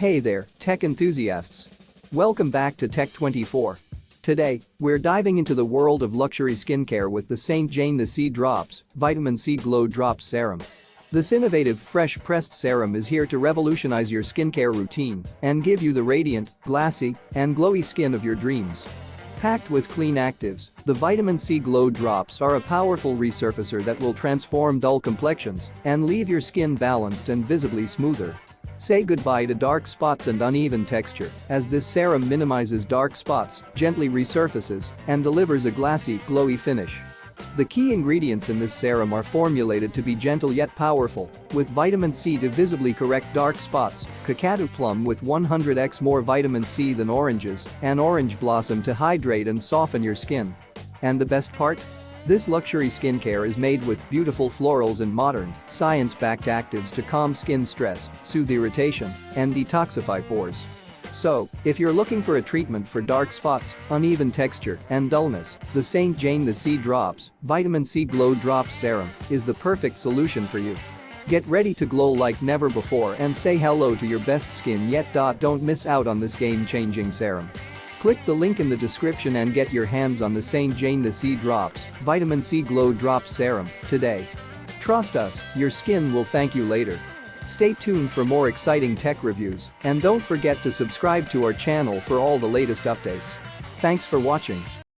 Hey there, tech enthusiasts. Welcome back to Tech24. Today, we're diving into the world of luxury skincare with the St. Jane the Sea Drops Vitamin C Glow Drops Serum. This innovative fresh-pressed serum is here to revolutionize your skincare routine and give you the radiant, glassy, and glowy skin of your dreams. Packed with clean actives, the Vitamin C Glow Drops are a powerful resurfacer that will transform dull complexions and leave your skin balanced and visibly smoother. Say goodbye to dark spots and uneven texture, as this serum minimizes dark spots, gently resurfaces, and delivers a glassy, glowy finish. The key ingredients in this serum are formulated to be gentle yet powerful, with vitamin C to visibly correct dark spots, cacao plum with 100x more vitamin C than oranges, and orange blossom to hydrate and soften your skin. And the best part? This luxury skincare is made with beautiful florals and modern, science-backed actives to calm skin stress, soothe irritation, and detoxify pores. So, if you're looking for a treatment for dark spots, uneven texture, and dullness, the St. Jane the Sea Drops Vitamin C Glow Drops Serum is the perfect solution for you. Get ready to glow like never before and say hello to your best skin yet. Don't miss out on this game-changing serum. Click the link in the description and get your hands on the St. Jane the Sea Drops Vitamin C Glow Drops Serum today. Trust us, your skin will thank you later. Stay tuned for more exciting tech reviews and don't forget to subscribe to our channel for all the latest updates. Thanks for watching.